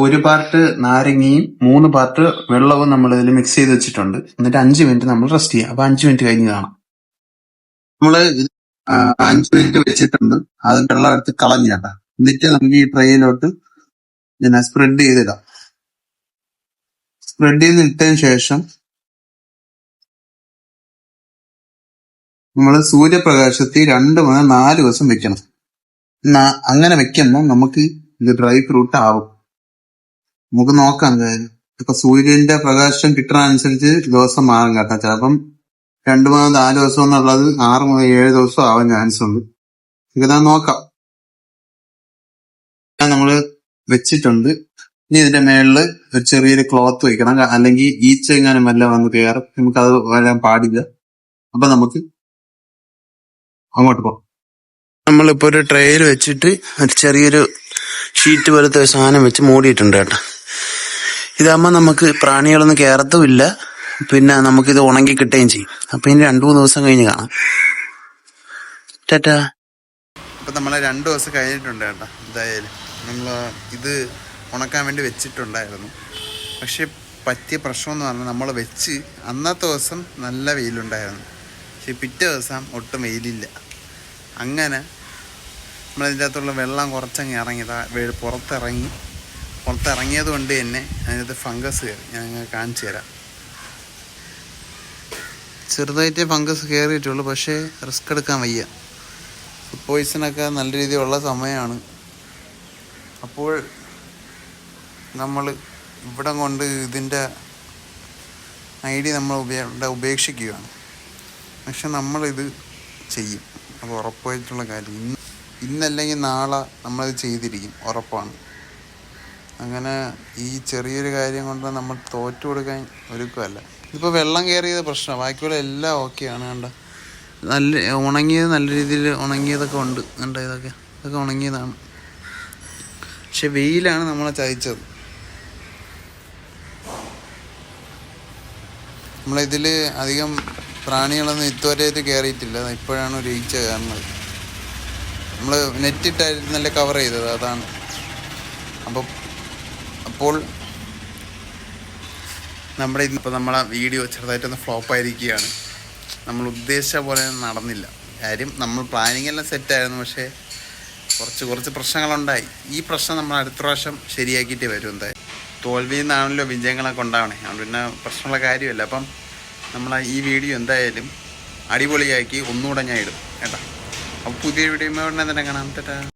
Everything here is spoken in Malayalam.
ഒരു പാർട്ട് നാരങ്ങയും 3 പാർട്ട് വെള്ളവും നമ്മൾ ഇതിൽ മിക്സ് ചെയ്ത് വെച്ചിട്ടുണ്ട്. എന്നിട്ട് 5 മിനിറ്റ് നമ്മൾ റെസ്റ്റ് ചെയ്യാം. അപ്പൊ 5 മിനിറ്റ് കഴിഞ്ഞ് കാണാം. നമ്മള് 5 മിനിറ്റ് വെച്ചിട്ടുണ്ട്. അത് വെള്ളം എടുത്ത് കളഞ്ഞേട്ടാ. എന്നിട്ട് നമുക്ക് ഈ ട്രെയിലോട്ട് ഞാൻ സ്പ്രെഡ് ചെയ്തിടാം. സ്പ്രെഡ് ചെയ്തിട്ടതിന് ശേഷം നമ്മൾ സൂര്യപ്രകാശത്തിൽ 2 മുതൽ 4 ദിവസം വെക്കണം. അങ്ങനെ വെക്കുമ്പോൾ നമുക്ക് ഇത് ഡ്രൈ ഫ്രൂട്ട് ആവും. നമുക്ക് നോക്കാം എന്തായാലും. ഇപ്പൊ സൂര്യന്റെ പ്രകാശം കിട്ടുന്ന അനുസരിച്ച് ദിവസം മാറും കേട്ടോ. ചിലപ്പം 2 മുതൽ 4 ദിവസം എന്നുള്ളത് 6 മുതൽ 7 ദിവസം ആവാൻ ചാൻസ് ഉണ്ട്. ഇതാ നോക്കാം. നമ്മള് വെച്ചിട്ടുണ്ട്. ഇനി ഇതിന്റെ മേളില് ഒരു ചെറിയൊരു ക്ലോത്ത് വെക്കണം. അല്ലെങ്കിൽ ഈച്ച എങ്ങാനും വല്ല വന്ന് കയറും. നമുക്ക് അത് വരാൻ പാടില്ല. അപ്പൊ നമുക്ക് അങ്ങോട്ട് പോകാം. നമ്മളിപ്പോ ഒരു ട്രേയിൽ വെച്ചിട്ട് ഒരു ചെറിയൊരു ഷീറ്റ് പോലത്തെ ഒരു സാധനം വെച്ച് മൂടിയിട്ടുണ്ട് കേട്ടോ. ഇതാകുമ്പോ നമുക്ക് പ്രാണികളൊന്നും കയറത്തുമില്ല. പിന്നെ നമുക്കിത് ഉണങ്ങി കിട്ടുകയും ചെയ്യും. അപ്പൊ ഇനി 2-3 ദിവസം കഴിഞ്ഞ് കാണാം. ടാറ്റാ. അപ്പൊ നമ്മളെ 2 ദിവസം കഴിഞ്ഞിട്ടുണ്ട് കേട്ടോ. എന്തായാലും നമ്മൾ ഇത് ഉണക്കാൻ വേണ്ടി വെച്ചിട്ടുണ്ടായിരുന്നു. പക്ഷെ പറ്റിയ പ്രശ്നം എന്ന് പറഞ്ഞാൽ നമ്മൾ വെച്ച് അന്നത്തെ ദിവസം നല്ല വെയിലുണ്ടായിരുന്നു. പക്ഷെ പിറ്റേ ദിവസം ഒട്ടും വെയിലില്ല. അങ്ങനെ നമ്മളതിൻ്റെ അകത്തുള്ള വെള്ളം കുറച്ചങ്ങ് ഇറങ്ങിയതാ. പുറത്തിറങ്ങിയത് കൊണ്ട് തന്നെ അതിനകത്ത് ഫംഗസ് കയറി. ഞാൻ കാണിച്ചു തരാം. ചെറുതായിട്ടേ ഫംഗസ് കയറിയിട്ടുള്ളൂ. പക്ഷേ റിസ്ക് എടുക്കാൻ വയ്യ. ഫുഡ് പോയ്സണൊക്കെ നല്ല രീതിയിലുള്ള സമയമാണ്. അപ്പോൾ നമ്മൾ ഇവിടെ കൊണ്ട് ഇതിൻ്റെ ഐഡിയ നമ്മൾ ഉപേക്ഷിക്കുകയാണ്. പക്ഷെ നമ്മളിത് ചെയ്യും. അത് ഉറപ്പായിട്ടുള്ള കാര്യം. ഇന്നല്ലെങ്കിൽ നാളെ നമ്മളത് ചെയ്തിരിക്കും, ഉറപ്പാണ്. അങ്ങനെ ഈ ചെറിയൊരു കാര്യം കൊണ്ട് നമ്മൾ തോറ്റു കൊടുക്കാൻ ഒരുക്കമല്ല. ഇതിപ്പോൾ വെള്ളം കയറിയത് പ്രശ്നമാണ്. ബാക്കിയുള്ള എല്ലാം ഓക്കെയാണ്. കണ്ട ഉണങ്ങിയത് നല്ല രീതിയിൽ ഉണങ്ങിയതൊക്കെ ഉണ്ട്. കണ്ട ഇതൊക്കെ ഉണങ്ങിയതാണ്. പക്ഷെ വെയിലാണ് നമ്മളെ ചതിച്ചത്. നമ്മളിതിൽ അധികം പ്രാണികളൊന്നും ഇതുവരെയായിട്ട് കയറിയിട്ടില്ല. ഇപ്പോഴാണ് ഒരു ഈച്ച കയറുന്നത്. നമ്മൾ നെറ്റിട്ടായിരുന്നല്ലേ കവർ ചെയ്തത്, അതാണ്. അപ്പോൾ നമ്മളെ വീഡിയോ ചെറുതായിട്ടൊന്ന് ഫ്ലോപ്പായിരിക്കുകയാണ്. നമ്മൾ ഉദ്ദേശിച്ച പോലെ നടന്നില്ല. കാര്യം നമ്മൾ പ്ലാനിങ് എല്ലാം സെറ്റായിരുന്നു. പക്ഷേ കുറച്ച് പ്രശ്നങ്ങളുണ്ടായി. ഈ പ്രശ്നം നമ്മൾ അടുത്ത പ്രാവശ്യം ശരിയാക്കിയിട്ടേ വരും. എന്തായാലും തോൽവിയിൽ നിന്നാണല്ലോ വിജയങ്ങളൊക്കെ ഉണ്ടാവണേ. അതുകൊണ്ട് പിന്നെ പ്രശ്നമുള്ള കാര്യമല്ല. അപ്പം നമ്മൾ ഈ വീഡിയോ എന്തായാലും അടിപൊളിയാക്കി ഒന്നുകൂടെ ഞാൻ ഇടും കേട്ടോ. അപ്പോൾ പുതിയ വീഡിയോ ഉടനെ തന്നെ കാണാം. ടാറ്റാ.